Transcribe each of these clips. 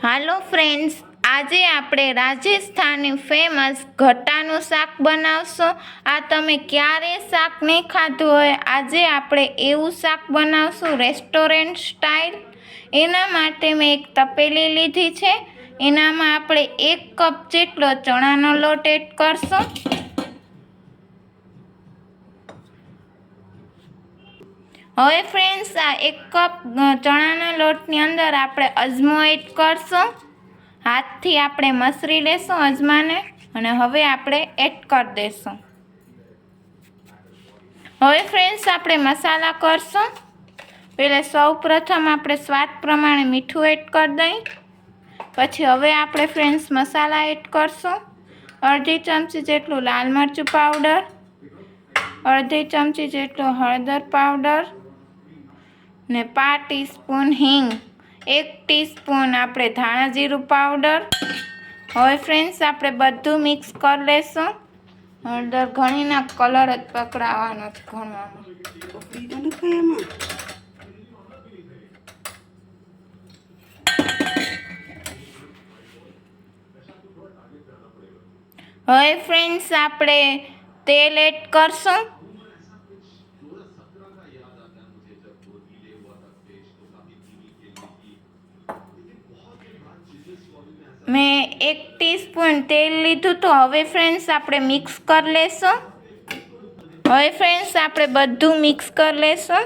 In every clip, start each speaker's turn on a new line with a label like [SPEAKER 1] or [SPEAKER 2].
[SPEAKER 1] હાલો friends, આજે આપણે Rajasthani famous ગટ્ટાનું શાક બનાવશું। આ તમે ક્યારેય શાક નહીં ખાધું હોય, આજે આપણે એવું શાક બનાવશું રેસ્ટોરન્ટ સ્ટાઇલ। એના માટે મેં એક તપેલી લીધી છે, એનામાં આપણે 1 કપ જેટલો ચણાનો લોટ એડ કરશું। હવે ફ્રેન્ડ્સ, આ 1 કપ ચણાના લોટની અંદર આપણે અજમો એડ કરશું। હાથથી આપણે મસરી લેશું અજમાને અને હવે આપણે એડ કરી દઈશું। હવે ફ્રેન્ડ્સ, આપણે મસાલા કરશું। પહેલાં સૌપ્રથમ આપણે સ્વાદ પ્રમાણે મીઠું એડ કરી દઈએ। પછી હવે આપણે ફ્રેન્ડ્સ મસાલા એડ કરશું। અડધી ચમચી જેટલું લાલ મરચું પાવડર, અડધી ચમચી જેટલો હળદર પાવડર ને 5 ટીસ્પૂન હિંગ, 1 ટીસ્પૂન આપણે ધાણા જીરું પાવડર। હવે ફ્રેન્ડ્સ, આપણે બધું મિક્સ કરી લેશું। હળદર ઘણીના કલર જ પકડાવાનો છે ઘણવામાં। હવે ફ્રેન્ડ્સ, આપણે તેલ એડ કરશું। મેં 1 ટીસ્પૂન તેલ લીધું તો હવે ફ્રેન્ડ્સ આપણે મિક્સ કરી લેશું। હવે ફ્રેન્ડ્સ, આપણે બધું મિક્સ કરી લેશું।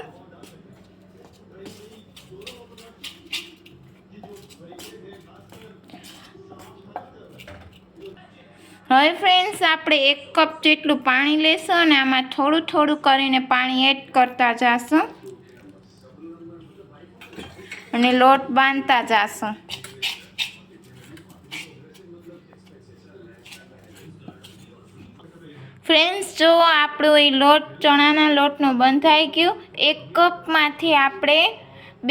[SPEAKER 1] હવે ફ્રેન્ડ્સ, આપણે 1 કપ જેટલું પાણી લેશું અને આમાં થોડું થોડું કરીને પાણી એડ કરતા જશું અને લોટ બાંધતા જશું। ફ્રેન્ડ્સ, જો આપણો એ લોટ ચણાના લોટનો બંધાઈ ગયો। 1 કપમાંથી આપણે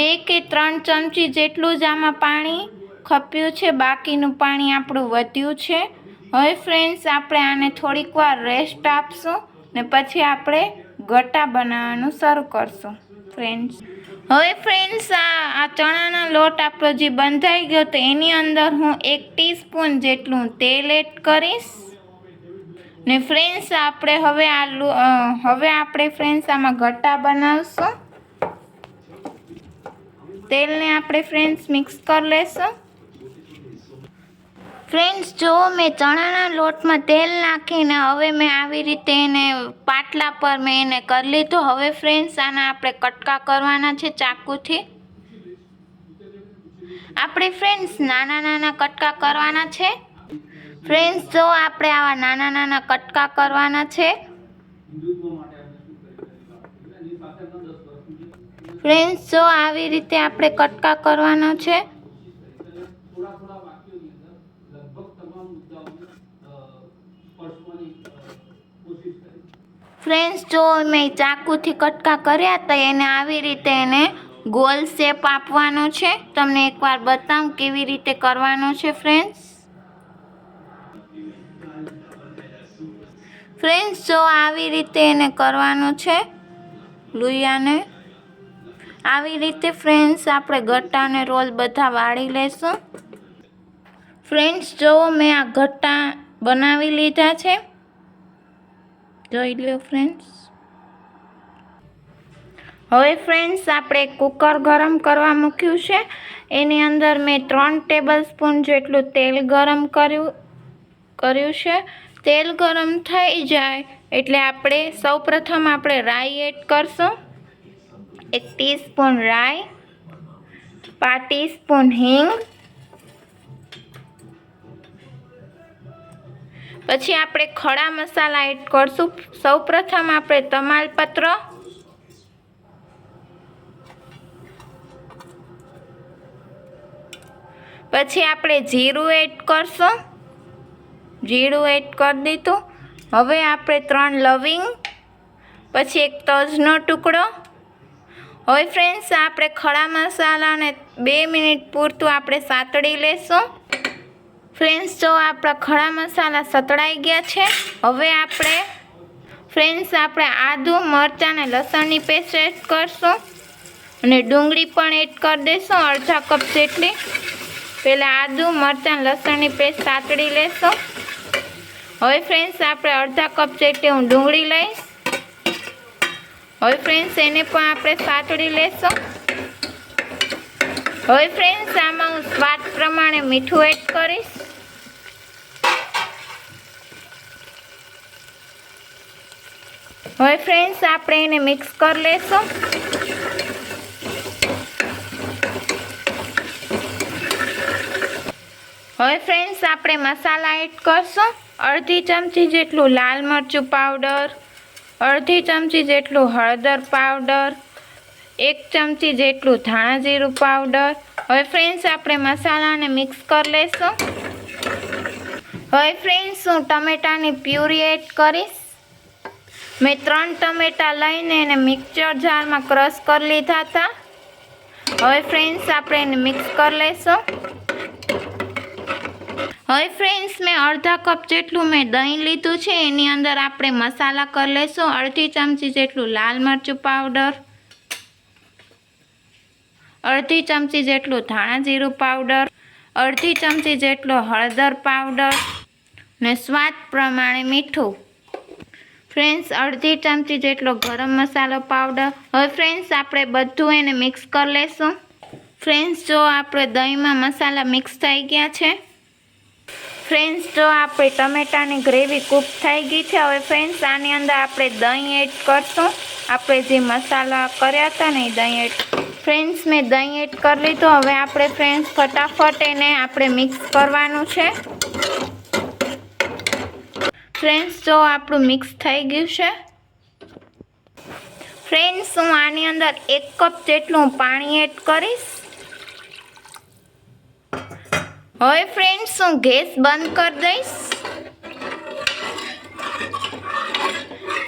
[SPEAKER 1] 2 કે 3 ચમચી જેટલું જ આમાં પાણી ખપ્યું છે, બાકીનું પાણી આપણું વધ્યું છે। હવે ફ્રેન્ડ્સ, આપણે આને થોડીક વાર રેસ્ટ આપશું ને પછી આપણે ગટ્ટા બનાવવાનું શરૂ કરશું ફ્રેન્ડ્સ। હવે ફ્રેન્ડ્સ, આ ચણાનો લોટ આપણો જે બંધાઈ ગયો તો એની અંદર હું 1 ટીસ્પૂન જેટલું તેલ એડ કરીશ ને ફ્રેન્ડ્સ, આપણે હવે આપણે ફ્રેન્ડ્સ આમાં ગટ્ટા બનાવશું। તેલને આપણે ફ્રેન્ડ્સ મિક્સ કરી લેશું। ફ્રેન્ડ્સ, જો મેં ચણાના લોટમાં તેલ નાખીને હવે મેં આવી રીતે એને પાટલા પર મેં એને કરી લીધું। હવે ફ્રેન્ડ્સ, આના આપણે કટકા કરવાના છે ચાકુથી। આપણે ફ્રેન્ડ્સ નાના નાના કટકા કરવાના છે। ફ્રેન્ડ્સ, જો આપણે આવા નાના નાના કટકા કરવાના છે। ફ્રેન્ડ્સ, જો આવી રીતે આપણે કટકા કરવાના છે। ફ્રેન્ડ્સ, જો મેં ચાકુથી કટકા કર્યા હતા એને આવી રીતે એને ગોલ શેપ આપવાનો છે। તમને એકવાર બતાવું કેવી રીતે કરવાનો છે ફ્રેન્ડ્સ। ફ્રેન્ડ્સ, જો આવી રીતે એને કરવાનું છે લુયાને। આવી રીતે ફ્રેન્ડ્સ આપણે ગટ્ટાને રોલ બધા વાળી લેશું। ફ્રેન્ડ્સ, જો મેં આ ગટ્ટા બનાવી લીધા છે, જોઈ લો ફ્રેન્ડ્સ। હવે ફ્રેન્ડ્સ, આપણે કુકર ગરમ કરવા મૂક્યું છે, એની અંદર મેં 3 ટેબલ સ્પૂન જેટલું તેલ ગરમ કર્યું છે। તેલ ગરમ થઈ જાય એટલે આપણે સૌપ્રથમ આપણે રાઈ એડ કરશું। 1 ટીસ્પૂન રાઈ, 5 ટીસ્પૂન હિંગ, પછી આપણે ખડા મસાલા એડ કરશું। સૌપ્રથમ આપણે તમાલપત્ર, પછી આપણે જીરું એડ કરશું। જીરું એડ કરી દીધું। હવે આપણે 3 લવિંગ, પછી 1 તજનો ટુકડો। હવે ફ્રેન્ડ્સ, આપણે ખડા મસાલાને 2 મિનિટ પૂરતું આપણે સાતળી લેશું। ફ્રેન્ડ્સ, જો આપણા ખડા મસાલા સતળાઈ ગયા છે। હવે આપણે ફ્રેન્ડ્સ આદુ, મરચાં અને લસણની પેસ્ટ એડ કરશું અને ડુંગળી પણ એડ કરી દઈશું, અડધા કપ જેટલી। પહેલાં આદુ મરચાં લસણની પેસ્ટ સાતળી લેશું. હવે ફ્રેન્ડ્સ આપણે અડધા કપ જેટલી હું ડુંગળી લઈશ. હવે ફ્રેન્ડ્સ એને પણ આપણે સાતળી લેશું. હવે ફ્રેન્ડ્સ આમાં હું સ્વાદ પ્રમાણે મીઠું એડ કરીશ. હવે ફ્રેન્ડ્સ આપણે એને મિક્સ કરી લેશું. હવે ફ્રેન્ડ્સ આપણે મસાલા એડ કરશું. અડધી ચમચી જેટલું લાલ મરચું પાવડર, અડધી ચમચી જેટલું હળદર પાવડર, 1 ચમચી જેટલું ધાણા જીરું પાવડર. હવે ફ્રેન્ડ્સ આપણે મસાલાને મિક્સ કરી લેશું. હવે ફ્રેન્ડ્સ હું ટમેટાની પ્યુરી એડ કરીશ. મેં 3 ટમેટા લઈને એને મિક્સર જારમાં ક્રશ કરી લીધા હતા. હવે ફ્રેન્ડ્સ આપણે એને મિક્સ કરી લેશું. હવે ફ્રેન્ડ્સ મેં અડધા કપ જેટલું મેં દહીં લીધું છે. એની અંદર આપણે મસાલા કરી લેશું. અડધી ચમચી જેટલું લાલ મરચું પાવડર, અડધી ચમચી જેટલું ધાણા જીરું પાવડર, અડધી ચમચી જેટલો હળદર પાવડર ને સ્વાદ પ્રમાણે મીઠું. ફ્રેન્ડ્સ અડધી ચમચી જેટલો ગરમ મસાલો પાવડર. હવે ફ્રેન્ડ્સ આપણે બધું એને મિક્સ કરી લેશું. ફ્રેન્ડ્સ જો આપણે દહીંમાં મસાલા મિક્સ થઈ ગયા છે. ફ્રેન્ડ્સ જો આપણી ટમેટાની ગ્રેવી કૂક થઈ ગઈ છે. હવે ફ્રેન્ડ્સ આની અંદર આપણે દહીં એડ કરશું. આપણે જે મસાલા કર્યા હતા ને એ દહીં એડ. ફ્રેન્ડ્સ મેં દહીં એડ કરી લીધું. હવે આપણે ફ્રેન્ડ્સ ફટાફટ એને આપણે મિક્સ કરવાનું છે. ફ્રેન્ડ્સ જો આપણું મિક્સ થઈ ગયું છે. ફ્રેન્ડ્સ હું આની અંદર 1 કપ જેટલું પાણી એડ કરીશ. હવે ફ્રેન્ડ્સ હું ગેસ બંધ કરી દઈશ.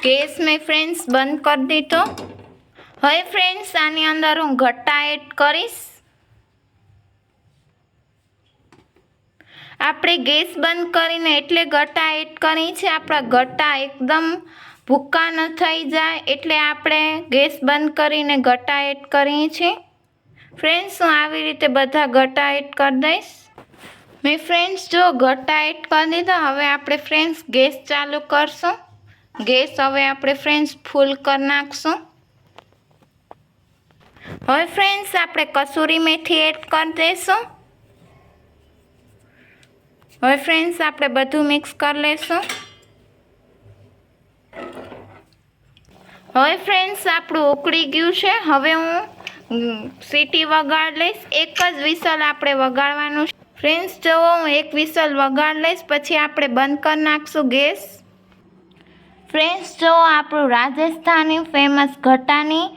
[SPEAKER 1] ગેસ મેં ફ્રેન્ડ્સ બંધ કરી દીધો. હવે ફ્રેન્ડ્સ આની અંદર હું ગટ્ટા એડ કરીશ. આપણે ગેસ બંધ કરીને એટલે ગટ્ટા એડ કરી છે. આપણા ગટ્ટા એકદમ ભૂકા ન થઈ જાય એટલે આપણે ગેસ બંધ કરીને ગટ્ટા એડ કરીએ છીએ. ફ્રેન્ડ્સ હું આવી રીતે બધા ગટ્ટા એડ કરી દઈશ. મેં ફ્રેન્ડ્સ જો ગટ્ટા એડ કરી દીધા. હવે આપણે ફ્રેન્ડ્સ ગેસ ચાલુ કરશું. ગેસ હવે આપણે ફ્રેન્ડ્સ ફૂલ કરી નાખશું. હવે ફ્રેન્ડ્સ આપણે કસૂરી મેથી એડ કરી દઈશું. હવે ફ્રેન્ડ્સ આપણે બધું મિક્સ કરી લઈશું. હવે ફ્રેન્ડ્સ આપણું ઉકળી ગયું છે. હવે હું સીટી વગાડી લઈશ. 1 જ વિસલ આપણે વગાડવાનું છે. ફ્રેન્ડ્સ જો હું 1 વિસલ વગાડી લઈશ પછી આપણે બંધ કરી નાખશું ગેસ. ફ્રેન્ડ્સ જો આપણું રાજસ્થાની ફેમસ ગટ્ટાની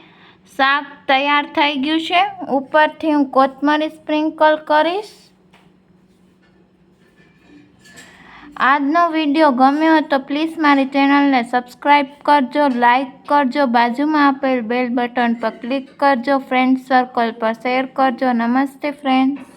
[SPEAKER 1] શાક તૈયાર થઈ ગયું છે. ઉપરથી હું કોથમરી સ્પ્રિંકલ કરીશ. આજનો વિડીયો ગમ્યો હોય તો પ્લીઝ મારી ચેનલને સબસ્ક્રાઈબ કરજો, લાઈક કરજો, બાજુમાં આપેલ બેલ બટન પર ક્લિક કરજો, ફ્રેન્ડ સર્કલ પર શેર કરજો. નમસ્તે ફ્રેન્ડ્સ.